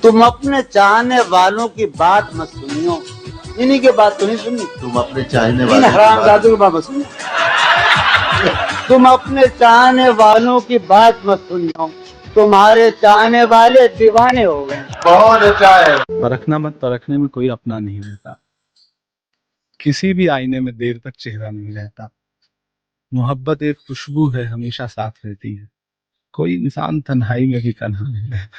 तुम अपने चाहने वालों की बात मत सुनियो, इन्हीं की बात तो नहीं सुननी। तुम अपने चाहने वालों हरामजादों की बात मत सुनियो। तुम अपने चाहने वालों की बात मत सुनियो, तुम्हारे चाहने वाले दीवाने हो गए। बहुत अच्छा है। परखना मत, परखने में कोई अपना नहीं रहता। किसी भी आईने में देर तक चेहरा नहीं रहता। मोहब्बत एक खुशबू है, हमेशा साथ रहती है। कोई इंसान तन्हाई में भी तन्हा नहीं रहता।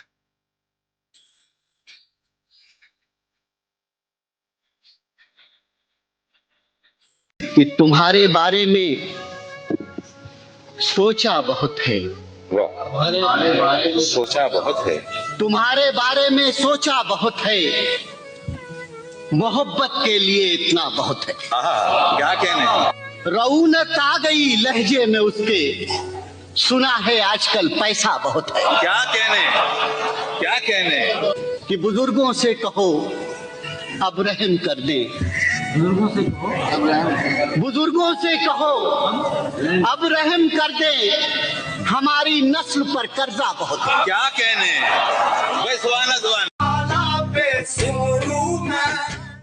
कि तुम्हारे बारे में सोचा बहुत है, सोचा बहुत है, तुम्हारे बारे में सोचा बहुत है, मोहब्बत के लिए इतना बहुत है। क्या कहने। रौनक आ गई लहजे में उसके, सुना है आजकल पैसा बहुत है। क्या कहने, क्या कहने। कि बुजुर्गों से कहो अब रहम कर दे, बुजुर्गों से कहो अब रहम कर दे, हमारी नस्ल पर कर्जा बहुत है। क्या कहने। भाई सुभान सुभान।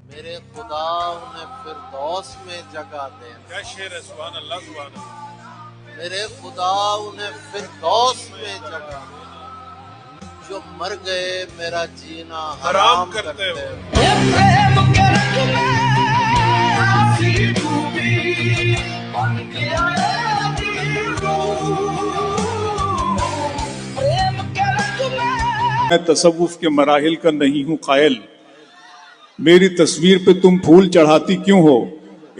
मेरे खुदा उन्हें फिरदौस में जगह दे। क्या शेर है। सुभान अल्लाह, सुभान अल्लाह। मेरे खुदा उन्हें फिरदौस में जगह दे, जो मर गए मेरा जीना हराम करते हो। मैं तसव्वुफ के मराहिल का नहीं हूँ कायल, मेरी तस्वीर पे तुम फूल चढ़ाती क्यों हो।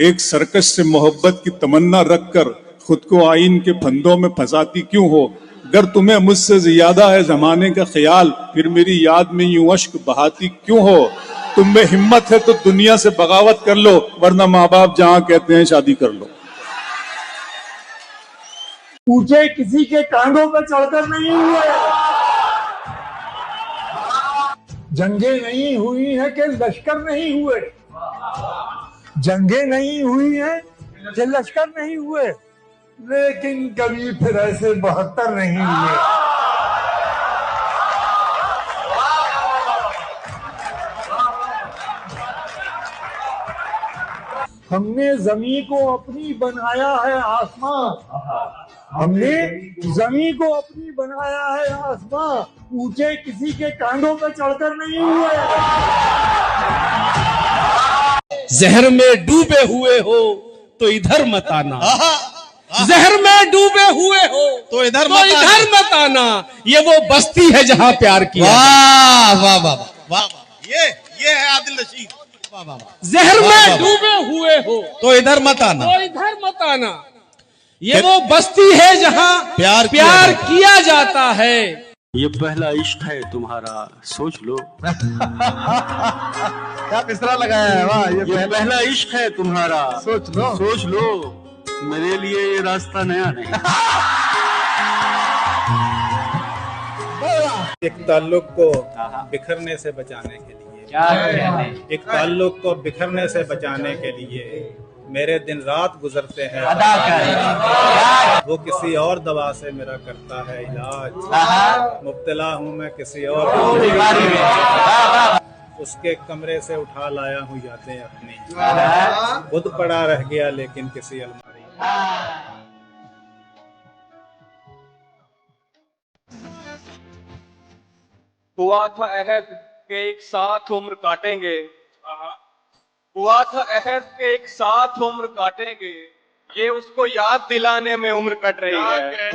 एक सर्कस से मोहब्बत की तमन्ना रखकर खुद को आईन के फंदों में फंसाती क्यों हो। अगर तुम्हें मुझसे ज्यादा है जमाने का ख्याल, फिर मेरी याद में यूं अश्क बहाती क्यों हो। तुम में हिम्मत है तो दुनिया से बगावत कर लो, वरना माँ बाप जहाँ कहते हैं शादी कर लो। ऊंचे किसी के कांधों पर चढ़कर नहीं हुए, जंगे नहीं हुई है कि लश्कर नहीं हुए, जंगे नहीं हुई है कि लश्कर नहीं हुए, लेकिन कभी फिर ऐसे 72 नहीं हुए। हमने जमीन को अपनी बनाया है आसमां, हमने जमीन को अपनी बनाया है आसमां, ऊंचे किसी के कांधों पर चढ़कर नहीं हुए। जहर में डूबे हुए हो तो इधर मत आना, जहर में डूबे हुए हो तो इधर मत आना, ये वो बस्ती है जहां प्यार किया। वाह वाह वाह वाह, ये है आदिल रशीद। वाह वाह। जहर में डूबे हुए हो तो इधर मत आना, तो इधर मत आना, ये वो बस्ती है जहां प्यार किया जाता है। ये पहला इश्क है तुम्हारा, सोच लो। क्या पिसरा लगाया है। वाह, ये पहला इश्क है तुम्हारा, सोच लो, सोच लो। मेरे लिए ये रास्ता नया नहीं। एक ताल्लुक को बिखरने से बचाने के लिए, एक ताल्लुक को बिखरने से बचाने के लिए मेरे दिन रात गुजरते हैं। वो किसी और दवा से मेरा करता है इलाज, मुब्तला हूँ मैं किसी और बीमारी में, उसके कमरे से उठा लाया हूँ यादें अपनी, खुद पड़ा रह गया लेकिन किसी अलमारी। हुआ था अहद के एक साथ उम्र काटेंगे, हुआ था अहद के एक साथ उम्र काटेंगे, ये उसको याद दिलाने में उम्र कट रही है।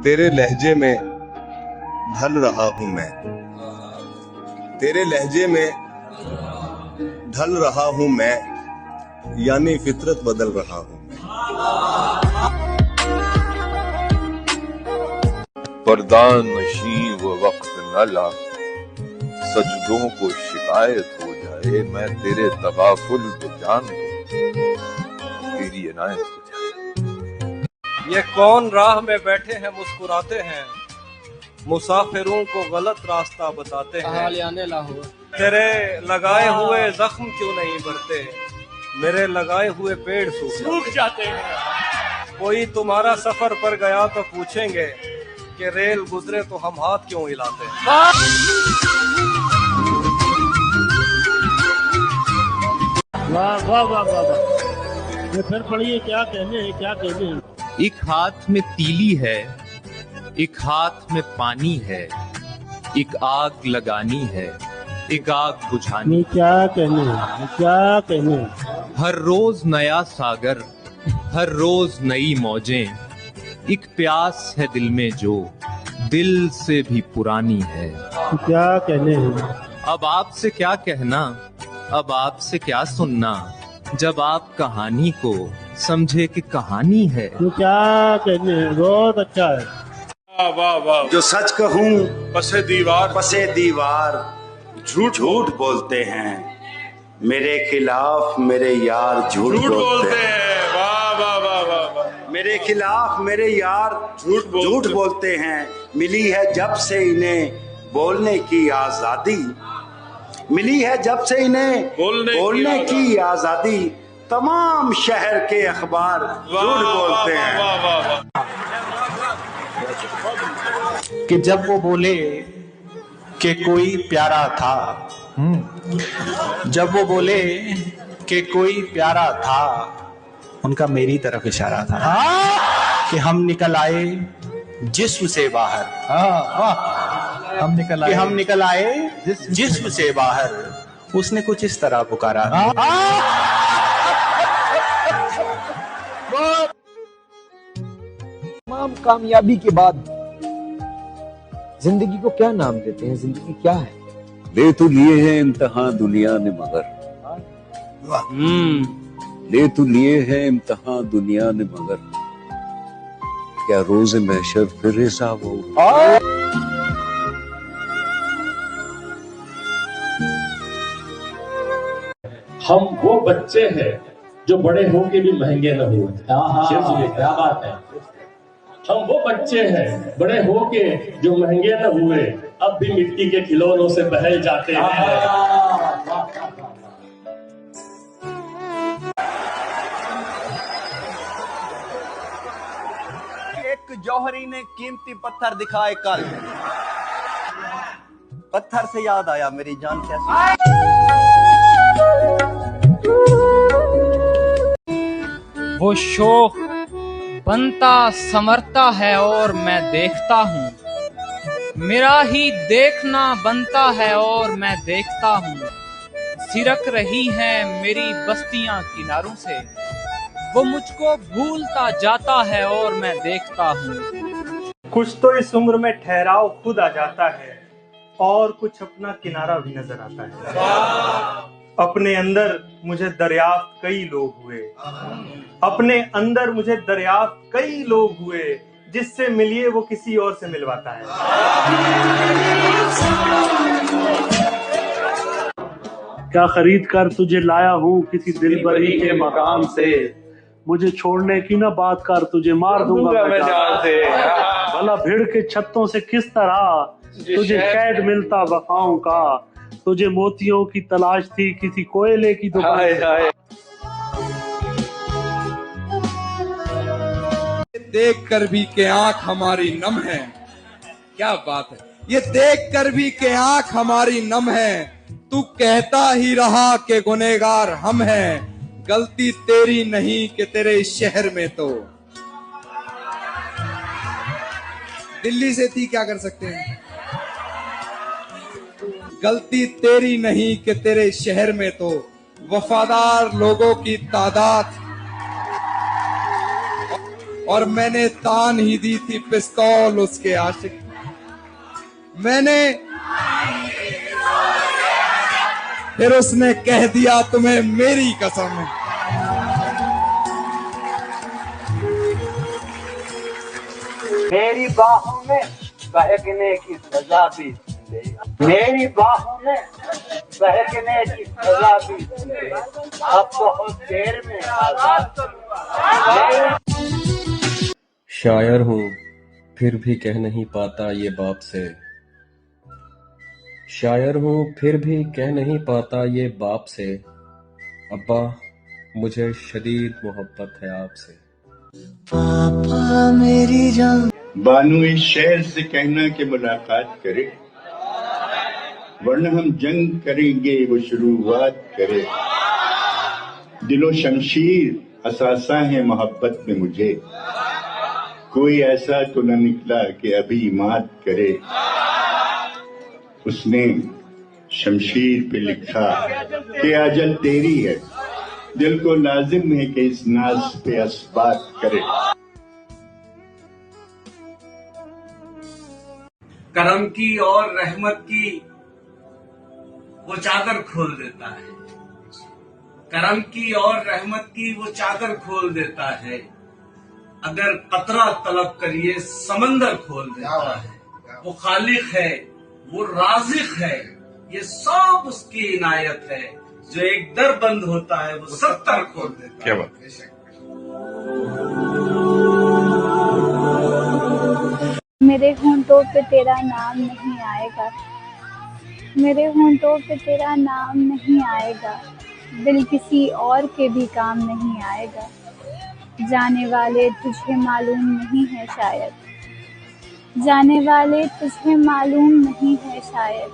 तेरे लहजे में ढल रहा हूं मैं, तेरे लहजे में ढल रहा हूं मैं, यानी फितरत बदल रहा हूं मैं। पर्दान नशीं वो वक्त न ला, सजदों को शिकायत हो जाए, मैं तेरे तगाफुल पे जान दूं, तेरी इनायत हो जाए। ये कौन राह में बैठे हैं मुस्कुराते हैं, मुसाफिरों को गलत रास्ता बताते हैं। लाहौर तेरे लगाए हुए जख्म क्यों नहीं भरते, मेरे लगाए हुए पेड़ सूख जाते हैं। कोई तुम्हारा सफर पर गया तो पूछेंगे कि रेल गुजरे तो हम हाथ क्यों हिलाते हैं। वाह वाह वाह वाह वाह। ये फिर पढ़िए, क्या कहने हैं, क्या कहने हैं। एक हाथ में तीली है, एक हाथ में पानी है, एक आग लगानी है, एक आग बुझानी। ये क्या कहने हैं, क्या कहने हैं। हर रोज नया सागर, हर रोज नई मौजें, एक प्यास है दिल में जो दिल से भी पुरानी है। क्या कहने हैं। अब आपसे क्या कहना, अब आपसे क्या सुनना, जब आप कहानी को समझे कि कहानी है। ये क्या कहने हैं, बहुत अच्छा है। वाह वाह। जो सच कहूँ पसे दीवार झूठ बोलते हैं, मेरे खिलाफ मेरे यार झूठ बोलते हैं। वाह वाह वाह वाह। मेरे खिलाफ मेरे यार झूठ बोलते हैं। मिली है जब से इन्हें बोलने की आजादी, मिली है जब से इन्हें बोलने की आजादी, तमाम शहर के अखबार झूठ बोलते हैं। कि जब वो बोले कि कोई प्यारा था, जब वो बोले कि कोई प्यारा था, उनका मेरी तरफ इशारा था कि हम निकल आए जिस्म से बाहर। हम निकल आए जिस्म से बाहर। उसने कुछ इस तरह पुकारा। तमाम कामयाबी के बाद जिंदगी को क्या नाम देते हैं, जिंदगी क्या है? ले तो लिए है इम्तिहान दुनिया ने मगर, ले तो लिए है इम्तिहान दुनिया ने मगर, क्या रोज महशर फिर हिसाब होगा। हम वो बच्चे हैं जो बड़े होके भी महंगे न हुए। क्या बात है। हम वो बच्चे हैं बड़े होके जो महंगे न हुए, अब भी मिट्टी के खिलौनों से बहल जाते हैं। एक जौहरी ने कीमती पत्थर दिखाए कल, पत्थर से याद आया मेरी जान कैसे। वो शौक बनता संवरता है और मैं देखता हूँ, मेरा ही देखना बनता है और मैं देखता हूँ। सिरक रही हैं मेरी बस्तियां किनारों से, वो मुझको भूलता जाता है और मैं देखता हूँ। कुछ तो इस उम्र में ठहराव खुद आ जाता है, और कुछ अपना किनारा भी नजर आता है। अपने अंदर मुझे दरियाफ्त कई लोग हुए, अपने अंदर मुझे दरियाफ्त कई लोग हुए, जिससे मिलिए वो किसी और से मिलवाता है। क्या खरीद कर तुझे लाया हूँ किसी दिलबरी के मकाम से, मुझे छोड़ने की ना बात कर, तुझे मार दूंगा मैं जान से। भला भिड़ के छत्तों से किस तरह तुझे कैद मिलता वफाओं का, तुझे मोतियों की तलाश थी किसी कोयले की दुकान। देख कर भी के आंख हमारी नम है, क्या बात है। ये देख कर भी के आंख हमारी नम है, तू कहता ही रहा कि गुनहगार हम हैं, गलती तेरी नहीं कि तेरे इस शहर में तो। दिल्ली से थी क्या कर सकते हैं। गलती तेरी नहीं कि तेरे शहर में तो वफादार लोगों की तादाद, और मैंने तान ही दी थी पिस्तौल उसके आशिक। मैंने फिर उसने कह दिया तुम्हें मेरी कसम है। मेरी बाहों में बहकने की सजा भी, मेरी बाहों में बहकने की सजा भी, अब बहुत देर में आजाद। शायर हूँ फिर भी कह नहीं पाता ये बाप से, शायर हूँ फिर भी कह नहीं पाता ये बाप से, अब्बा मुझे शदीद मोहब्बत है आपसे। पापा मेरी जान। बानू इस शेर से कहना कि मुलाकात करे, वरना हम जंग करेंगे वो शुरुआत करे। दिलो शमशीर असासा है मोहब्बत में मुझे, कोई ऐसा तो न निकला कि अभी मात करे। उसने शमशीर पे लिखा कि अजल तेरी है, दिल को लाजिम है कि इस नाज पे अस्बात करे। करम की और रहमत की वो चादर खोल देता है, करम की और रहमत की वो चादर खोल देता है। अगर कतरा तलब करिए समंदर खोल देता है। वो खालिक है, वो राज़िक है, ये सब उसकी इनायत है। जो एक दर बंद होता है वो 70 खोल देता है। क्या बात। मेरे होंठों पे तेरा नाम नहीं आएगा, मेरे होंठों पे तेरा नाम नहीं आएगा, दिल किसी और के भी काम नहीं आएगा। जाने वाले तुझे मालूम नहीं है शायद, जाने वाले तुझे मालूम नहीं है शायद,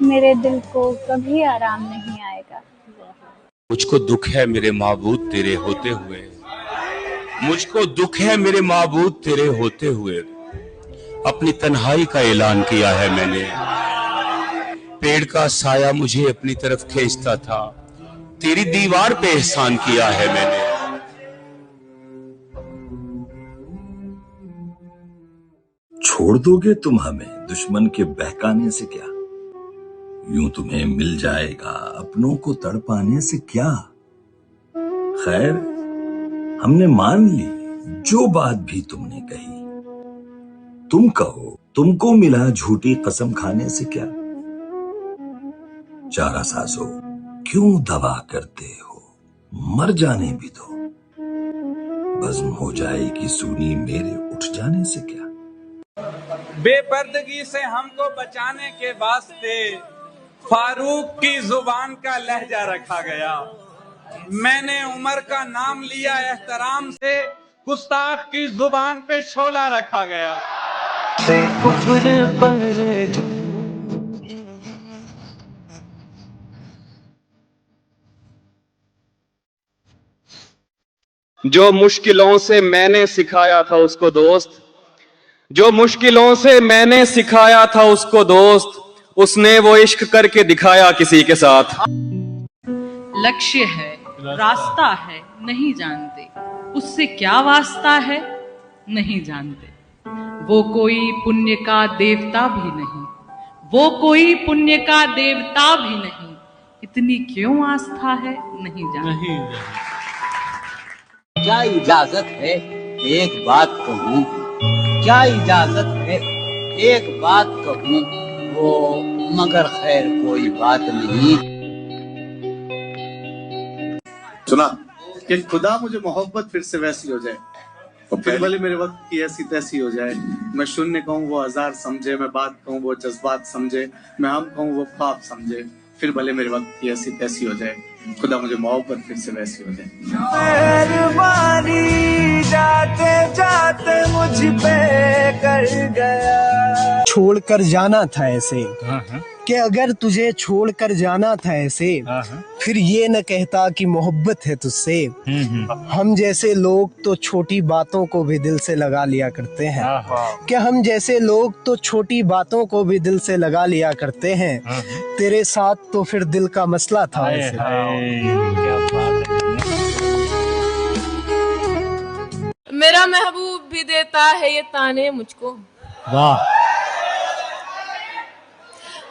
मेरे दिल को कभी आराम नहीं आएगा। मुझको दुख है मेरे माबूद तेरे होते हुए, मुझको दुख है मेरे माबूद तेरे होते हुए। अपनी तन्हाई का ऐलान किया है मैंने, पेड़ का साया मुझे अपनी तरफ खींचता था, तेरी दीवार पे एहसान किया है मैंने। छोड़ दोगे तुम हमें दुश्मन के बहकाने से क्या, यूं तुम्हें मिल जाएगा अपनों को तड़पाने से क्या। खैर हमने मान ली जो बात भी तुमने कही, तुम कहो तुमको मिला झूठी कसम खाने से क्या। चारा सासो क्यों दवा करते हो, मर जाने भी दो, बज़्म हो जाएगी सूनी मेरे उठ जाने से क्या। बेपर्दगी से हमको बचाने के वास्ते फारूक की जुबान का लहजा रखा गया। मैंने उमर का नाम लिया एहतराम से, गुस्ताख की जुबान पे शोला रखा गया। जो मुश्किलों से मैंने सिखाया था उसको दोस्त, जो मुश्किलों से मैंने सिखाया था उसको दोस्त, उसने वो इश्क करके दिखाया किसी के साथ। लक्ष्य है, रास्ता है, नहीं जानते उससे क्या वास्ता है, नहीं जानते। वो कोई पुण्य का देवता भी नहीं, वो कोई पुण्य का देवता भी नहीं, इतनी क्यों आस्था है, नहीं जानते। क्या इजाजत है एक बात कहूँ, क्या इजाजत है एक बात कहूँ, वो मगर खैर कोई बात नहीं। सुना कि खुदा मुझे मोहब्बत फिर से वैसी हो जाए, और फिर भले मेरे वक्त की ऐसी तैसी हो जाए। मैं शून्य कहूँ वो हजार समझे, मैं बात कहूँ वो जज्बात समझे, मैं हम कहूँ वो ख्वाब समझे, फिर भले मेरे वक्त की ऐसी तैसी हो जाए। खुदा मुझे मोहब्बत फिर से वैसी हो जाए। मेहरबानी जाते जाते मुझ पे कर गया। छोड़कर जाना था ऐसे कि अगर तुझे छोड़कर जाना था ऐसे, फिर ये न कहता कि मोहब्बत है तुझसे। हम जैसे लोग तो छोटी बातों को भी दिल से लगा लिया करते हैं, कि हम जैसे लोग तो छोटी बातों को भी दिल से लगा लिया करते हैं। तेरे साथ तो फिर दिल का मसला था ऐसे। मेरा महबूब भी देता है ये ताने मुझको, वाह।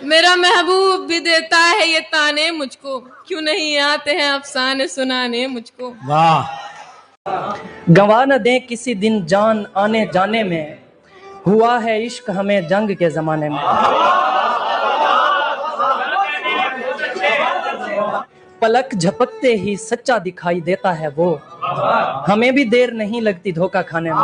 मेरा महबूब भी देता है ये ताने मुझको, क्यों नहीं आते हैं अफसाने सुनाने मुझको। वाह। गंवा न दे किसी दिन जान आने जाने में, हुआ है इश्क हमें जंग के जमाने में। पलक झपकते ही सच्चा दिखाई देता है वो, हमें भी देर नहीं लगती धोखा खाने में।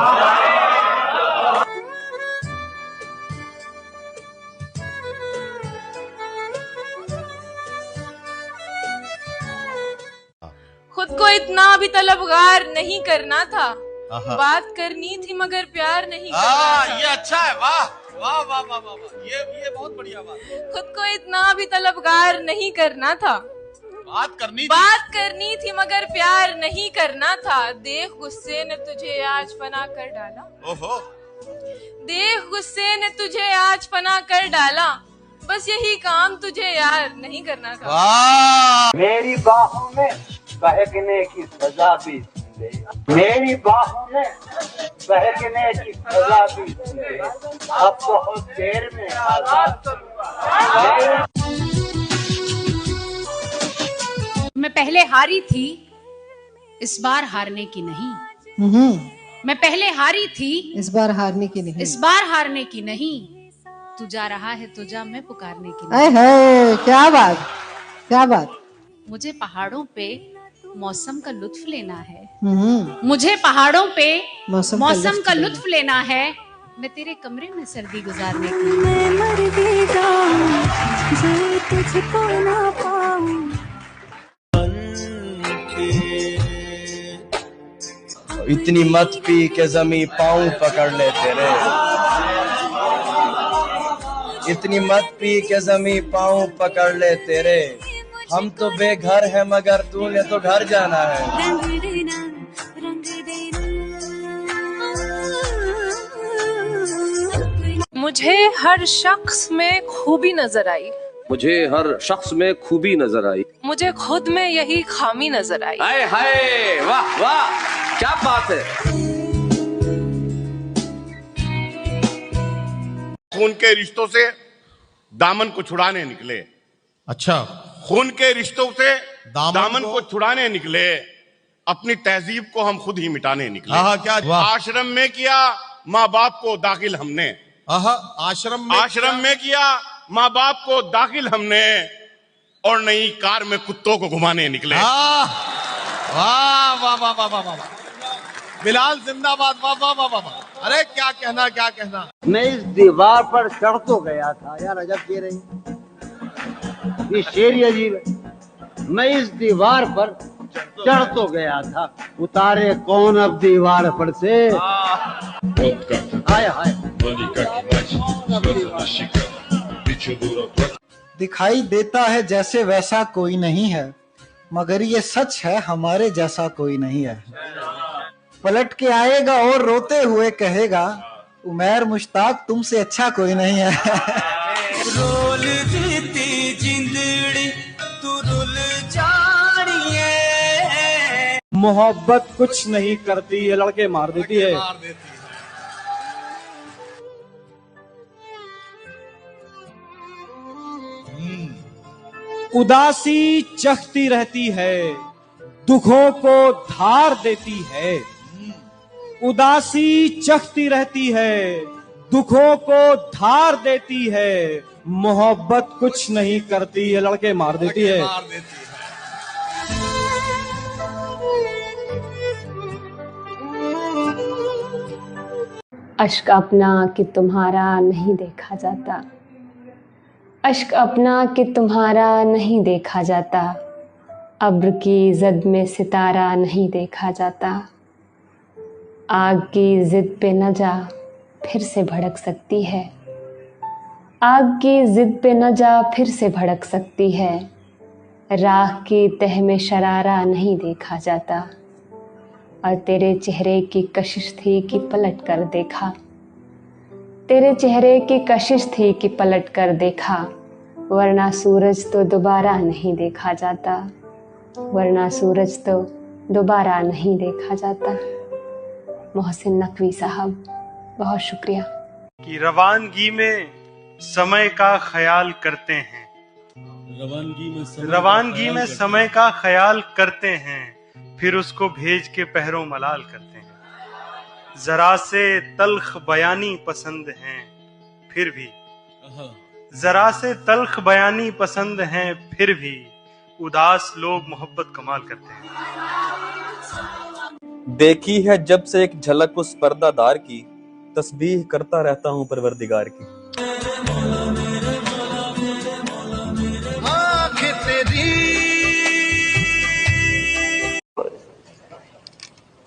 खुद को इतना भी तलबगार नहीं करना था, बात करनी थी मगर प्यार नहीं करना था। ये अच्छा है, वाह वाह वाह वाह वाह, ये बहुत बढ़िया बात। खुद को इतना भी तलबगार नहीं करना था, बात करनी थी मगर प्यार नहीं करना था। देख गुस्से ने तुझे आज फना कर डाला, ओहो, देख गुस्से ने तुझे आज फना कर डाला, बस यही काम तुझे यार नहीं करना था। मेरी बाहों में बहकने की सजा भी सुन ले, मेरी बाहों में बहकने की सजा भी सुन ले, अब बहुत देर में आजाद। मैं पहले हारी थी, इस बार हारने की नहीं। मैं पहले हारी थी, इस बार हारने की नहीं। इस बार हारने की नहीं। तू जा रहा है तो जा, मैं पुकारने की नहीं। है, क्या बात, क्या बात। मुझे पहाड़ों पे मौसम का लुत्फ लेना है, मुझे पहाड़ों पे मौसम का लुत्फ लेना है। मैं तेरे कमरे में सर्दी गुजारने की। मैं मर जो तुझको ना पाऊं। इतनी मत पी के जमी पाँव पकड़ ले तेरे, इतनी मत पी के जमी पाँव पकड़ ले तेरे। हम तो बेघर है मगर तूने तो घर जाना है। मुझे हर शख्स में खूबी नजर आई, मुझे हर शख्स में खूबी नजर आई, मुझे खुद में यही खामी नजर आई। हाय हाय, वाह वाह, क्या बात है। खून के रिश्तों से दामन को छुड़ाने निकले। अच्छा, खून के रिश्तों से दामन को छुड़ाने निकले, अपनी तहजीब को हम खुद ही मिटाने निकले। क्या आश्रम में किया माँ बाप को दाखिल हमने, आश्रम में किया माँ बाप को दाखिल हमने, और नई कार में कुत्तों को घुमाने निकले। वाह वाह वाह वाह वाह, बिलाल जिंदाबाद, वाह वाह वाह वाह। अरे क्या कहना, क्या कहना। मैं इस दीवार पर चढ़ तो गया था, यार अजब कह रही, ये शेर ही अजीब है। मैं इस दीवार पर चढ़ तो गया था, उतारे कौन अब दीवार पर से। हाय हाय, दिखाई देता है जैसे वैसा कोई नहीं है, मगर ये सच है हमारे जैसा कोई नहीं है। पलट के आएगा और रोते हुए कहेगा, उमैर मुश्ताक तुमसे अच्छा कोई नहीं है। रोल जीती जिंदड़ी तू रुल जानिए। मोहब्बत कुछ नहीं करती, ये लड़के मार देती है। उदासी चखती रहती है, दुखों को धार देती है। उदासी चखती रहती है, दुखों को धार देती है। मोहब्बत कुछ नहीं करती, ये लड़के मार देती है। अश्क अपना कि तुम्हारा नहीं देखा जाता, अश्क अपना कि तुम्हारा नहीं देखा जाता। अब्र की ज़द में सितारा नहीं देखा जाता। आग की ज़िद पे न जा फिर से भड़क सकती है, आग की ज़िद पे न जा फिर से भड़क सकती है। राख की तह में शरारा नहीं देखा जाता, और तेरे चेहरे की कशिश थी कि पलट कर देखा, तेरे चेहरे की कशिश थी कि पलट कर देखा। वरना सूरज तो दोबारा नहीं देखा जाता, वरना सूरज तो दोबारा नहीं देखा जाता। मोहसिन नकवी साहब, बहुत शुक्रिया। कि रवानगी में समय का ख्याल करते हैं, रवानगी में समय का ख्याल करते हैं, फिर उसको भेज के पहरों मलाल करते हैं। जरा से तल्ख बयानी पसंद हैं फिर भी, जरा से तल्ख बयानी पसंद हैं फिर भी, उदास लोग मोहब्बत कमाल करते हैं। देखी है जब से एक झलक उस पर्दादार की, तस्बीह करता रहता हूँ परवरदिगार की।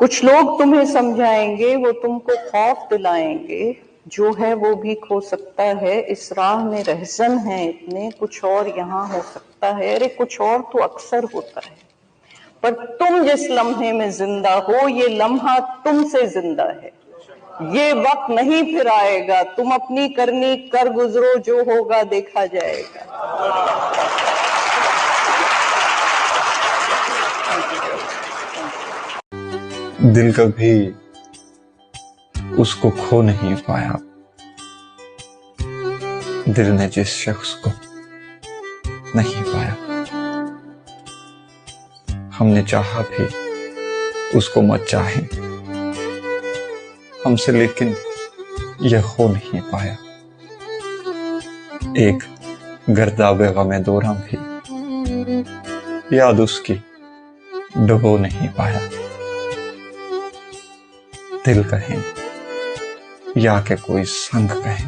कुछ लोग तुम्हें समझाएंगे, वो तुमको खौफ दिलाएंगे, जो है वो भी खो सकता है, इस राह में रहज़न है इतने, कुछ और यहाँ हो सकता है। अरे कुछ और तो अक्सर होता है, पर तुम जिस लम्हे में जिंदा हो, ये लम्हा तुमसे जिंदा है। ये वक्त नहीं फिर आएगा, तुम अपनी करनी कर गुजरो, जो होगा देखा जाएगा। दिल कभी उसको खो नहीं पाया, दिल ने जिस शख्स को नहीं पाया। हमने चाहा भी उसको मत चाहे हमसे, लेकिन यह हो नहीं पाया। एक गर्दाबे गमे दौरां भी याद उसकी डुबो नहीं पाया। दिल कहें या के कोई संग कहें,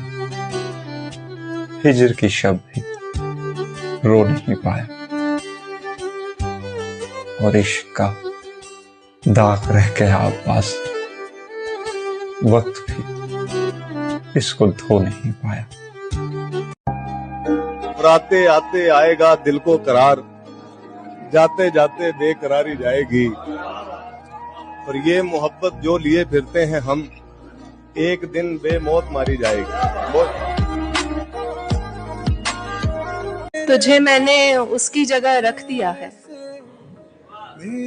हिजर की शब भी रो नहीं पाया, और इश्क का दाग रह गया पास, वक्त भी इसको धो नहीं पाया। आते आते आएगा दिल को करार, जाते जाते बेकरारी जाएगी। और ये मोहब्बत जो लिए फिरते हैं हम, एक दिन बेमौत मारी जाएगी। तुझे मैंने उसकी जगह रख दिया है,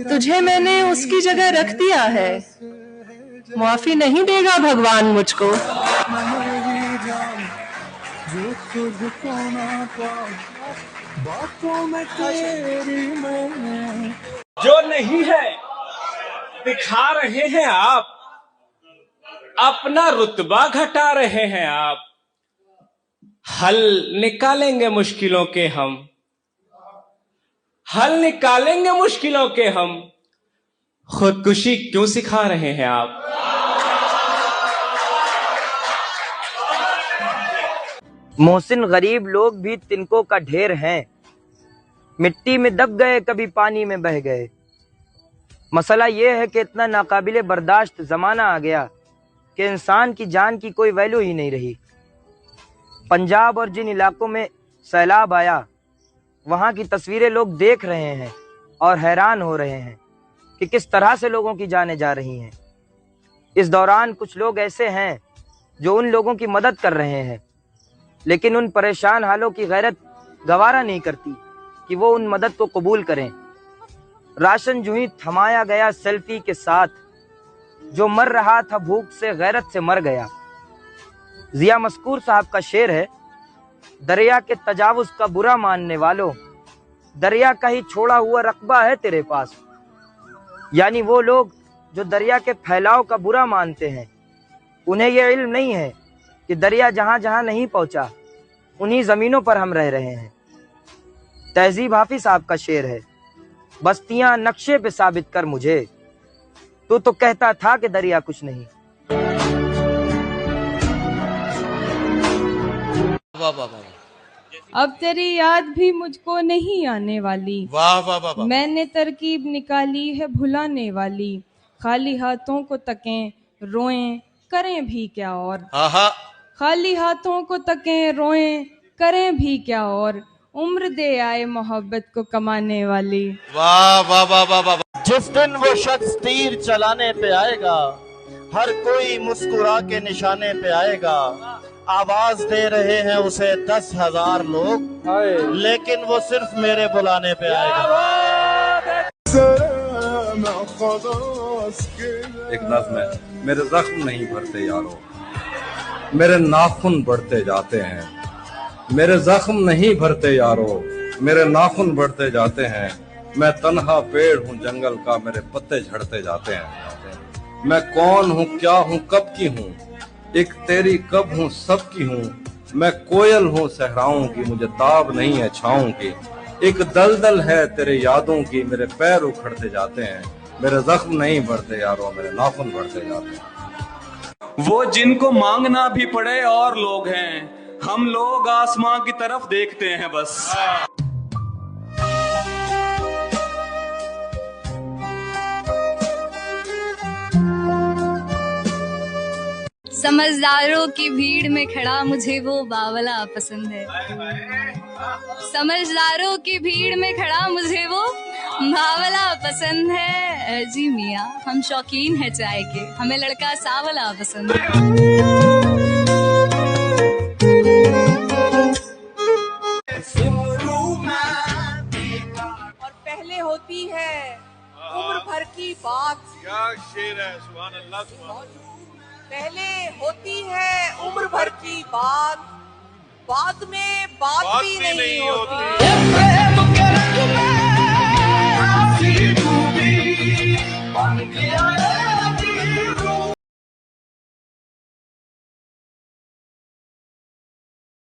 तुझे मैंने उसकी जगह रख दिया है, माफी नहीं देगा भगवान मुझको। जो नहीं है दिखा रहे हैं आप, अपना रुतबा घटा रहे हैं आप। हल निकालेंगे मुश्किलों के हम, हल निकालेंगे मुश्किलों के हम, खुदकुशी क्यों सिखा रहे हैं आप। मोहसिन गरीब लोग भी तिनकों का ढेर हैं, मिट्टी में दब गए कभी पानी में बह गए। मसला ये है कि इतना नाकाबिले बर्दाश्त जमाना आ गया कि इंसान की जान की कोई वैल्यू ही नहीं रही। पंजाब और जिन इलाकों में सैलाब आया, वहाँ की तस्वीरें लोग देख रहे हैं और हैरान हो रहे हैं कि किस तरह से लोगों की जानें जा रही हैं। इस दौरान कुछ लोग ऐसे हैं जो उन लोगों की मदद कर रहे हैं, लेकिन उन परेशान हालों की गैरत गवारा नहीं करती कि वो उन मदद को कबूल करें। राशन जो ही थमाया गया सेल्फी के साथ, जो मर रहा था भूख से गैरत से मर गया। जिया मस्कूर साहब का शेर है, दरिया के तजावुज का बुरा मानने वालों, दरिया का ही छोड़ा हुआ रकबा है तेरे पास। यानी वो लोग जो दरिया के फैलाव का बुरा मानते हैं, उन्हें यह इल्म नहीं है कि दरिया जहां जहां नहीं पहुंचा, उन्हीं जमीनों पर हम रह रहे हैं। तहजीब हाफिज साहब का शेर है, बस्तियां नक्शे पे साबित कर मुझे, तू तो कहता था कि दरिया कुछ नहीं। वाह वाह वाह। अब तेरी याद भी मुझको नहीं आने वाली, वाह वाह वाह। मैंने तरकीब निकाली है भुलाने वाली। खाली हाथों को तकें रोएं करें भी क्या और, खाली हाथों को तकें रोएं करें भी क्या और, उम्र दे आए मोहब्बत को कमाने वाली। वाह वाह वाह वाह वाह। जिस दिन वो शख्स तीर चलाने पे आएगा, हर कोई मुस्कुरा के निशाने पे आएगा। आवाज दे रहे हैं उसे 10,000 लोग, लेकिन वो सिर्फ मेरे बुलाने पे आएगा। एक नज़्म है, मेरे जख्म नहीं भरते यारो, मेरे नाखून बढ़ते जाते हैं। मेरे जख्म नहीं भरते यारो, मेरे नाखून बढ़ते जाते हैं। मैं तन्हा पेड़ हूँ जंगल का, मेरे पत्ते झड़ते जाते हैं। मैं कौन हूँ, क्या हूँ, कब की हूँ, एक तेरी कब हूँ, सब की हूँ। मैं कोयल हूँ सहराओं की, मुझे ताब नहीं है छाओं की। एक दलदल है तेरे यादों की, मेरे पैर उखड़ते जाते हैं। मेरे जख्म नहीं भरते यारो, मेरे नाखून बढ़ते जाते हैं। वो जिनको मांगना भी पड़े और लोग हैं, हम लोग आसमां की तरफ देखते हैं बस। समझदारों की भीड़ में खड़ा मुझे वो बावला पसंद है। समझदारों की भीड़ में खड़ा मुझे वो बावला पसंद है। जी मियाँ हम शौकीन है चाय के, हमें लड़का सावला पसंद है। और पहले होती है उम्र भर की बात। क्या शेर है, सुभान अल्लाह सुभान अल्लाह। पहले होती है उम्र भर की बात, बाद में बात भी नहीं होती।